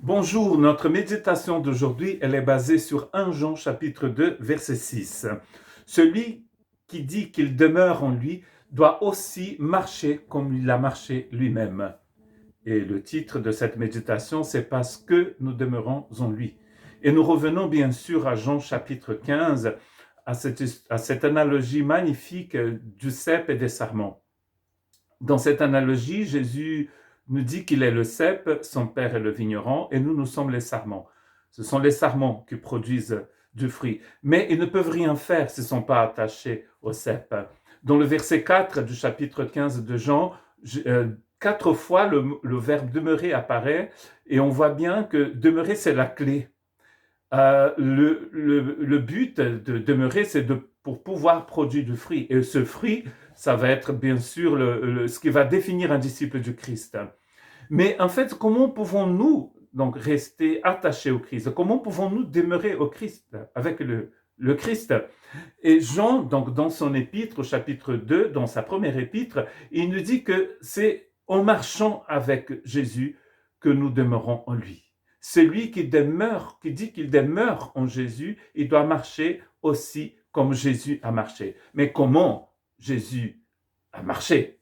Bonjour, notre méditation d'aujourd'hui, elle est basée sur 1 Jean chapitre 2, verset 6. Celui qui dit qu'il demeure en lui doit aussi marcher comme il a marché lui-même. Et le titre de cette méditation, c'est Parce que nous demeurons en lui. Et nous revenons bien sûr à Jean chapitre 15, à cette analogie magnifique du cep et des sarments. Dans cette analogie, Jésus nous dit qu'il est le cep, son père est le vigneron, et nous sommes les sarments. Ce sont les sarments qui produisent du fruit. Mais ils ne peuvent rien faire s'ils ne sont pas attachés au cep. Dans le verset 4 du chapitre 15 de Jean, 4 fois le verbe demeurer apparaît, et on voit bien que demeurer, c'est la clé. Le but de demeurer, c'est pour pouvoir produire du fruit. Et ce fruit, ça va être bien sûr ce qui va définir un disciple du Christ. Mais en fait, comment pouvons-nous donc rester attachés au Christ? Comment pouvons-nous demeurer au Christ, avec le Christ? Et Jean, donc dans son épître, au chapitre 2, dans sa première épître, il nous dit que c'est en marchant avec Jésus que nous demeurons en lui. Celui qui dit qu'il demeure en Jésus, il doit marcher aussi comme Jésus a marché. Mais comment Jésus a marché?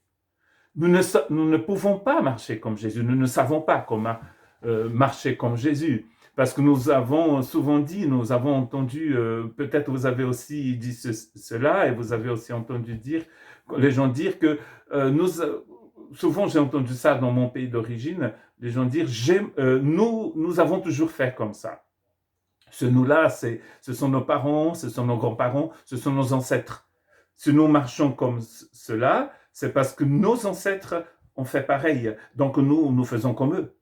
Nous ne pouvons pas marcher comme Jésus. Nous ne savons pas comment marcher comme Jésus. Parce que nous avons souvent dit, nous avons entendu, peut-être vous avez aussi dit cela, et vous avez aussi entendu les gens dire que souvent j'ai entendu ça dans mon pays d'origine, les gens dire, nous avons toujours fait comme ça. Ce nous-là, ce sont nos parents, ce sont nos grands-parents, ce sont nos ancêtres. Si nous marchons comme cela, c'est parce que nos ancêtres ont fait pareil. Donc nous faisons comme eux.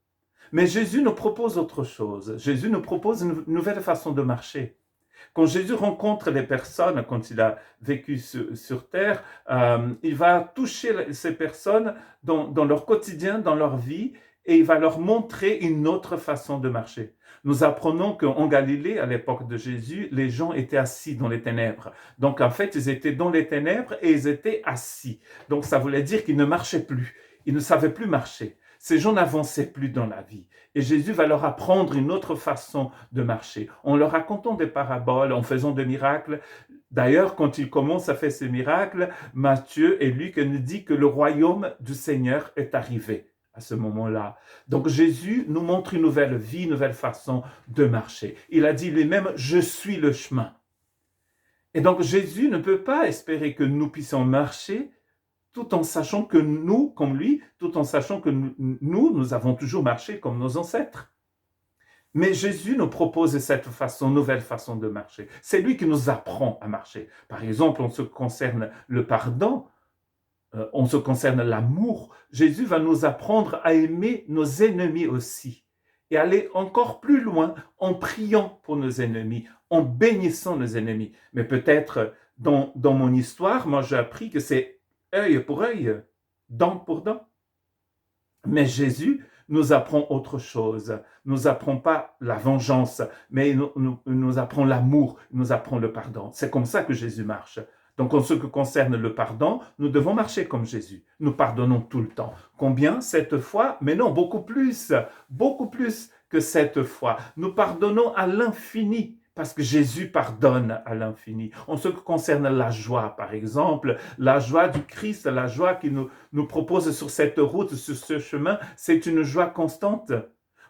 Mais Jésus nous propose autre chose. Jésus nous propose une nouvelle façon de marcher. Quand Jésus rencontre les personnes, quand il a vécu sur terre, il va toucher ces personnes dans leur quotidien, dans leur vie, et il va leur montrer une autre façon de marcher. Nous apprenons qu'en Galilée, à l'époque de Jésus, les gens étaient assis dans les ténèbres. Donc en fait, ils étaient dans les ténèbres et ils étaient assis. Donc ça voulait dire qu'ils ne marchaient plus. Ils ne savaient plus marcher. Ces gens n'avançaient plus dans la vie. Et Jésus va leur apprendre une autre façon de marcher, en leur racontant des paraboles, en faisant des miracles. D'ailleurs, quand il commence à faire ces miracles, Matthieu et Luc nous dit que le royaume du Seigneur est arrivé à ce moment-là. Donc Jésus nous montre une nouvelle vie, une nouvelle façon de marcher. Il a dit lui-même, je suis le chemin. Et donc Jésus ne peut pas espérer que nous puissions marcher tout en sachant que nous, comme lui, tout en sachant que nous avons toujours marché comme nos ancêtres. Mais Jésus nous propose cette nouvelle façon de marcher. C'est lui qui nous apprend à marcher. Par exemple, en ce qui concerne le pardon, en ce qui concerne l'amour, Jésus va nous apprendre à aimer nos ennemis aussi et aller encore plus loin en priant pour nos ennemis, en bénissant nos ennemis. Mais peut-être dans mon histoire, moi j'ai appris que c'est œil pour œil, dent pour dent. Mais Jésus nous apprend autre chose. Nous apprend pas la vengeance, mais nous apprend l'amour, nous apprend le pardon. C'est comme ça que Jésus marche. Donc, en ce qui concerne le pardon, nous devons marcher comme Jésus. Nous pardonnons tout le temps. Combien? 7 fois? Mais non, beaucoup plus que 7 fois. Nous pardonnons à l'infini, parce que Jésus pardonne à l'infini. En ce qui concerne la joie, par exemple, la joie du Christ, la joie qu'il nous propose sur cette route, sur ce chemin, c'est une joie constante.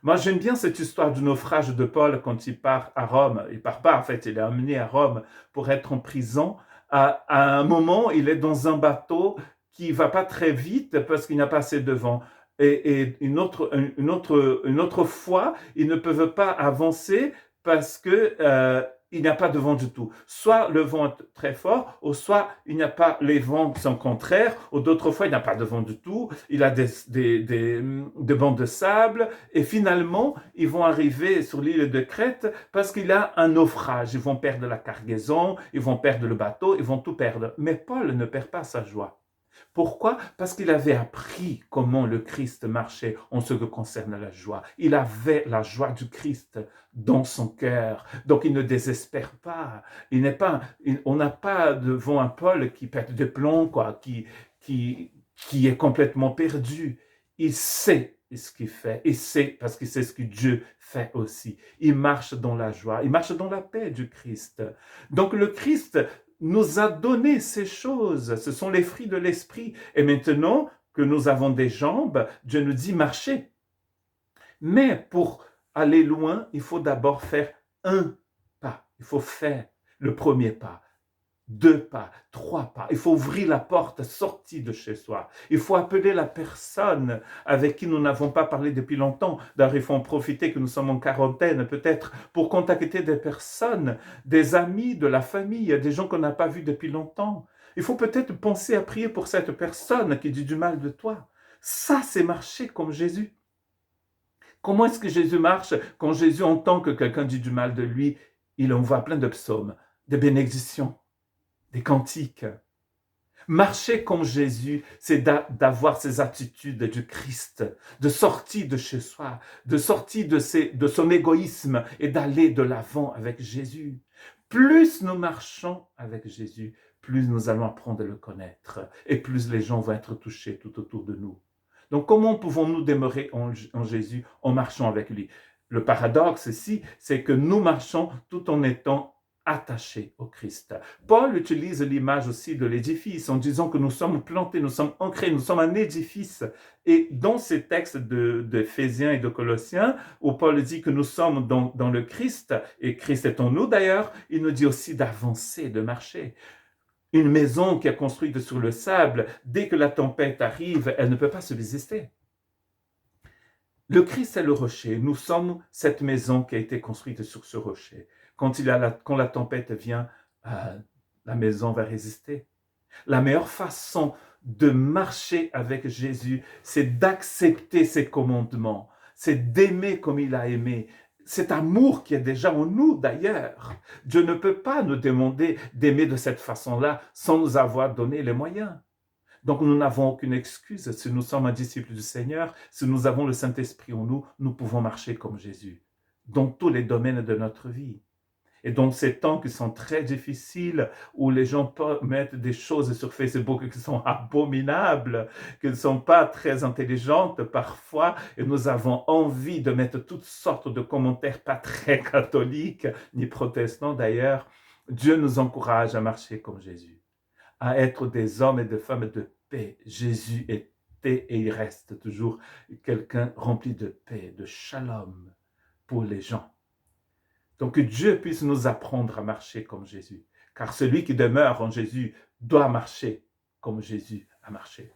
Moi, j'aime bien cette histoire du naufrage de Paul quand il part à Rome. Il part pas, en fait, il est amené à Rome pour être en prison. À un moment, il est dans un bateau qui va pas très vite parce qu'il n'y a pas assez de vent. Et une autre fois, ils ne peuvent pas avancer parce que il n'y a pas de vent du tout. Soit le vent est très fort, ou soit il n'y a pas, les vents sont contraires, ou d'autres fois il n'y a pas de vent du tout, il y a des bancs de sable, et finalement ils vont arriver sur l'île de Crète parce qu'il y a un naufrage. Ils vont perdre la cargaison, ils vont perdre le bateau, ils vont tout perdre. Mais Paul ne perd pas sa joie. Pourquoi? Parce qu'il avait appris comment le Christ marchait en ce qui concerne la joie. Il avait la joie du Christ dans son cœur. Donc il ne désespère pas. On n'a pas devant un Paul qui pète des plombs, qui est complètement perdu. Il sait ce qu'il fait, et c'est parce que c'est ce que Dieu fait aussi. Il marche dans la joie, il marche dans la paix du Christ. Donc le Christ nous a donné ces choses, ce sont les fruits de l'esprit. Et maintenant que nous avons des jambes, Dieu nous dit marchez. Mais pour aller loin, il faut d'abord faire un pas. Il faut faire le premier pas, 2 pas, 3 pas. Il faut ouvrir la porte sortie de chez soi. Il faut appeler la personne avec qui nous n'avons pas parlé depuis longtemps. D'ailleurs, il faut en profiter que nous sommes en quarantaine peut-être pour contacter des personnes, des amis, de la famille, des gens qu'on n'a pas vus depuis longtemps. Il faut peut-être penser à prier pour cette personne qui dit du mal de toi. Ça, c'est marcher comme Jésus. Comment est-ce que Jésus marche? Quand Jésus entend que quelqu'un dit du mal de lui, il envoie plein de psaumes, des bénédictions, des cantiques. Marcher comme Jésus, c'est d'avoir ces attitudes du Christ, de sortir de chez soi, de sortir de son égoïsme et d'aller de l'avant avec Jésus. Plus nous marchons avec Jésus, plus nous allons apprendre à le connaître et plus les gens vont être touchés tout autour de nous. Donc, comment pouvons-nous demeurer en Jésus en marchant avec lui? Le paradoxe ici, c'est que nous marchons tout en étant attachés au Christ. Paul utilise l'image aussi de l'édifice en disant que nous sommes plantés, nous sommes ancrés, nous sommes un édifice. Et dans ces textes d'Éphésiens et de Colossiens, où Paul dit que nous sommes dans le Christ, et Christ est en nous d'ailleurs, il nous dit aussi d'avancer, de marcher. Une maison qui est construite sur le sable, dès que la tempête arrive, elle ne peut pas subsister. Le Christ est le rocher. Nous sommes cette maison qui a été construite sur ce rocher. Quand la tempête vient, la maison va résister. La meilleure façon de marcher avec Jésus, c'est d'accepter ses commandements, c'est d'aimer comme il a aimé. Cet amour qui est déjà en nous d'ailleurs. Dieu ne peut pas nous demander d'aimer de cette façon-là sans nous avoir donné les moyens. Donc nous n'avons aucune excuse. Si nous sommes un disciple du Seigneur, si nous avons le Saint-Esprit en nous, nous pouvons marcher comme Jésus dans tous les domaines de notre vie. Et donc ces temps qui sont très difficiles, où les gens mettent des choses sur Facebook qui sont abominables, qui ne sont pas très intelligentes parfois, et nous avons envie de mettre toutes sortes de commentaires pas très catholiques, ni protestants d'ailleurs. Dieu nous encourage à marcher comme Jésus, à être des hommes et des femmes de paix. Jésus était et il reste toujours quelqu'un rempli de paix, de shalom pour les gens. Donc que Dieu puisse nous apprendre à marcher comme Jésus. Car celui qui demeure en Jésus doit marcher comme Jésus a marché.